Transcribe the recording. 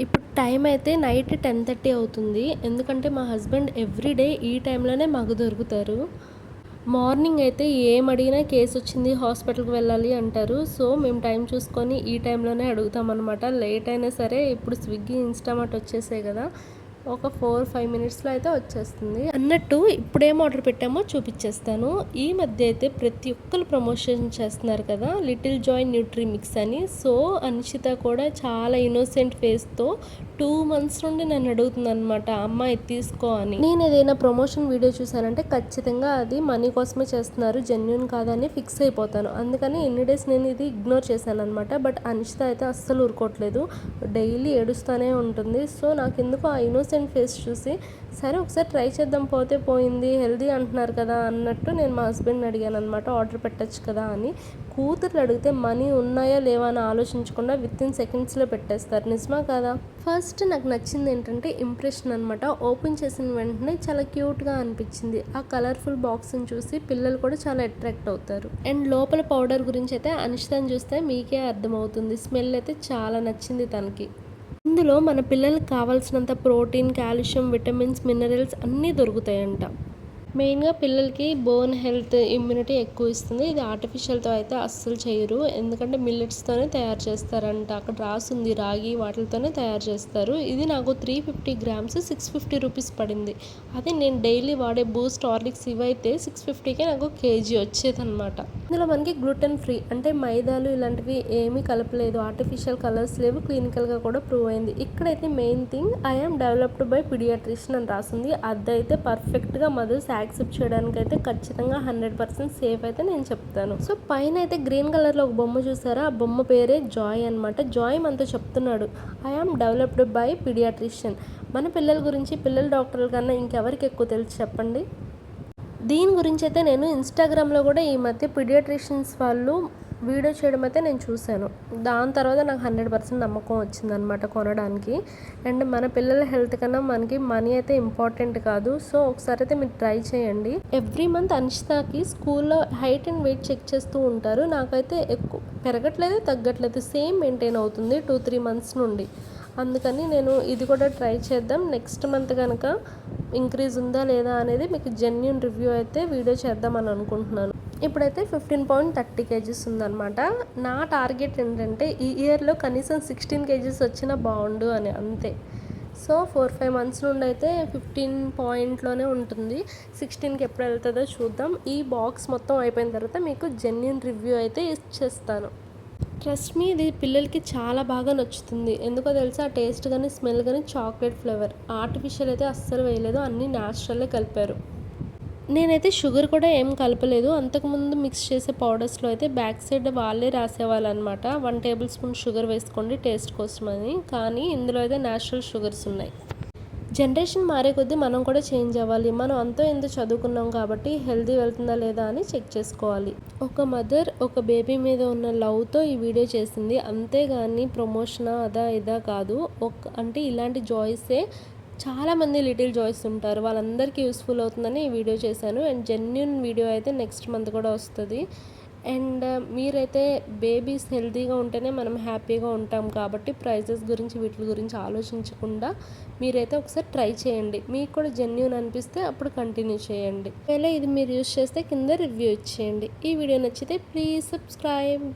ఇప్పుడు టైం అయితే నైట్ 10:30 అవుతుంది. ఎందుకంటే మా హస్బెండ్ ఎవ్రీడే ఈ టైంలోనే మాకు దొరుకుతారు. మార్నింగ్ అయితే ఏమడిగినా కేసొచ్చింది హాస్పిటల్‌కి వెళ్ళాలి అంటారు. సో, మేము టైం చూసుకొని ఈ టైంలోనే అడుగుతామనమాట. లేట్ అయినా సరే ఇప్పుడు స్విగ్గీ, ఇన్‌స్టామార్ట్ వచ్చేసాయి గదా! ఒక 4, 5 మినిట్స్‌లో అయితే వచ్చేస్తుంది. అన్నట్టు ఇప్పుడేం ఆర్డర్ పెట్టామో చూపిచ్చేస్తాను. ఈ మధ్య అయితే ప్రతి ఒక్కళ్ళు ప్రమోషన్ చేస్తున్నారు కదా! లిటిల్ జాయ్ న్యూట్రీ మిక్స్ అని. సో, అన్షిత కూడా చాలా ఇన్నోసెంట్ ఫేస్‌తో 2 మంత్స్ నుండి నన్ను అడుగుతుందనమాట. అమ్మ ఇది తీసుకో అని. నేను ఏదైనా ప్రమోషన్ వీడియో చూసానంటే ఖచ్చితంగా అది మనీ కోసమే చేస్తున్నారు. జెన్యూన్ కాదని ఫిక్స్ అయిపోతాను. అందుకని ఎన్ని డేస్ నేను ఇది ఇగ్నోర్ చేశాననమాట. బట్ అన్షిత అయితే అస్సలు ఊరుకోవట్లేదు. డైలీ ఏడుస్తూనే ఉంటుంది. సో, నాకెందుకో ఆ ఇన్నోసెంట్ ఫేస్ చూసి సరే ఒకసారి ట్రై చేద్దాం, పోతే పోయింది, హెల్దీ అంటున్నారు కదా అన్నట్టు నేను మా హస్బెండ్ని అడిగాను అనమాట. ఆర్డర్ పెట్టచ్చు కదా అని. కూతుర్లు అడిగితే మనీ ఉన్నాయా లేవా అని ఆలోచించకుండా వితిన్ సెకండ్స్లో పెట్టేస్తారు. నిజమా కదా? ఫస్ట్ నాకు నచ్చింది ఏంటంటే ఇంప్రెషన్ అనమాట. ఓపెన్ చేసిన వెంటనే చాలా క్యూట్గా అనిపించింది. ఆ కలర్ఫుల్ బాక్స్ని చూసి పిల్లలు కూడా చాలా అట్రాక్ట్ అవుతారు. అండ్ లోపల పౌడర్ గురించి అయితే అనిషితని చూస్తే మీకే అర్థమవుతుంది. స్మెల్ అయితే చాలా నచ్చింది తనకి. ఇందులో మన పిల్లలకి కావాల్సినంత ప్రోటీన్, కాల్షియం, విటమిన్స్, మినరల్స్ అన్నీ దొరుకుతాయంట. మెయిన్‌గా పిల్లలకి బోన్ హెల్త్, ఇమ్యూనిటీ ఎక్కువ ఇస్తుంది. ఇది ఆర్టిఫిషియల్‌తో అయితే అస్సలు చేయరు. ఎందుకంటే మిల్లెట్స్‌తోనే తయారు చేస్తారంట. అక్కడ రాసుంది రాగి వాటిలతోనే తయారు చేస్తారు. ఇది నాకు 350 గ్రామ్స్ 650 రూపీస్ పడింది. అదే నేను డైలీ వాడే బూస్ట్, హార్లిక్స్ ఇవైతే 650కే నాకు కేజీ వచ్చేదనమాట. ఇందులో మనకి గ్లూటెన్ ఫ్రీ అంటే మైదాలు ఇలాంటివి ఏమీ కలపలేదు. ఆర్టిఫిషియల్ కలర్స్ లేవు. క్లినికల్‌గా కూడా ప్రూవ్ అయింది. ఇక్కడైతే main thing I am developed by paediatrician అని రాసింది. అదైతే పర్ఫెక్ట్‌గా మదర్స్ యాక్సెప్ట్ చేయడానికి అయితే ఖచ్చితంగా 100% సేఫ్ అయితే నేను చెప్తాను. సో, పైన అయితే గ్రీన్ కలర్లో ఒక బొమ్మ చూసారా? ఆ బొమ్మ పేరే జాయ్ అనమాట. జాయ్ మనతో చెప్తున్నాడు I am developed by paediatrician. మన పిల్లల గురించి పిల్లల డాక్టర్ల కన్నా ఇంకెవరికి ఎక్కువ తెలుసు చెప్పండి? దీని గురించి అయితే నేను ఇన్స్టాగ్రామ్లో కూడా ఈ మధ్య పీడియాట్రిషియన్స్ వాళ్ళు వీడియో చేయడం అయితే నేను చూశాను. దాని తర్వాత నాకు 100% నమ్మకం వచ్చిందనమాట కొనడానికి. అండ్ మన పిల్లల హెల్త్ కన్నా మనకి మనీ అయితే ఇంపార్టెంట్ కాదు. సో, ఒకసారి అయితే మీరు ట్రై చేయండి. ఎవ్రీ మంత్ అన్షితాకి స్కూల్లో హైట్ అండ్ వెయిట్ చెక్ చేస్తూ ఉంటారు. నాకైతే ఎక్కువ పెరగట్లేదు, తగ్గట్లేదు, సేమ్ మెయింటైన్ అవుతుంది 2-3 మంత్స్ నుండి. అందుకని నేను ఇది కూడా ట్రై చేద్దాం. నెక్స్ట్ మంత్ కనుక ఇంక్రీజ్ ఉందా లేదా అనేది మీకు జెన్యూన్ రివ్యూ అయితే వీడియో చేద్దామని అనుకుంటున్నాను. ఇప్పుడైతే 15.30 కేజీస్ ఉందన్నమాట. నా టార్గెట్ ఏంటంటే ఈ ఇయర్లో కనీసం 16 కేజీస్ వచ్చినా బాగుండు అని, అంతే. సో 4-5 మంత్స్ నుండి అయితే 15 పాయింట్లోనే ఉంటుంది. 16కి ఎప్పుడు వెళ్తుందో చూద్దాం. ఈ బాక్స్ మొత్తం అయిపోయిన తర్వాత మీకు జెన్యూన్ రివ్యూ అయితే ఇచ్చేస్తాను. ట్రస్ట్ మీ, ఇది పిల్లలకి చాలా బాగా నచ్చుతుంది. ఎందుకో తెలుసా? టేస్ట్ కానీ స్మెల్ కానీ చాక్లెట్ ఫ్లేవర్. ఆర్టిఫిషియల్ అయితే అస్సలు వేయలేదు, అన్నీ న్యాచురల్లే కలిపారు. నేనైతే షుగర్ కూడా ఏం కలపలేదు. అంతకుముందు మిక్స్ చేసే పౌడర్స్లో అయితే బ్యాక్ సైడ్ వాళ్ళే రాసేవాళ్ళు అనమాట. 1 టేబుల్ స్పూన్ షుగర్ వేసుకోండి టేస్ట్ కోసమని. కానీ ఇందులో అయితే న్యాచురల్ షుగర్స్ ఉన్నాయి. జనరేషన్ మారే కొద్దీ మనం కూడా చేంజ్ అవ్వాలి. మనం అంతో ఎంతో చదువుకున్నాం కాబట్టి హెల్తీ వెళ్తుందా లేదా అని చెక్ చేసుకోవాలి. ఒక మదర్ ఒక బేబీ మీద ఉన్న లవ్తో ఈ వీడియో చేసింది. అంతేగాని ప్రమోషనా అదా ఇదా కాదు. అంటే ఇలాంటి జాయ్సే చాలామంది లిటిల్ జాయ్స్ ఉంటారు, వాళ్ళందరికీ యూస్ఫుల్ అవుతుందని ఈ వీడియో చేశాను. అండ్ జెన్యున్ వీడియో అయితే నెక్స్ట్ మంత్ కూడా వస్తుంది. అండ్ మీరైతే బేబీస్ హెల్తీగా ఉంటేనే మనం హ్యాపీగా ఉంటాం కాబట్టి ప్రైజెస్ గురించి వీటి గురించి ఆలోచించకుండా మీరైతే ఒకసారి ట్రై చేయండి. మీకు కూడా జెన్యూన్ అనిపిస్తే అప్పుడు కంటిన్యూ చేయండి. ఒకవేళ ఇది మీరు యూస్ చేస్తే కింద రివ్యూ ఇచ్చేయండి. ఈ వీడియో నచ్చితే ప్లీజ్ సబ్స్క్రైబ్.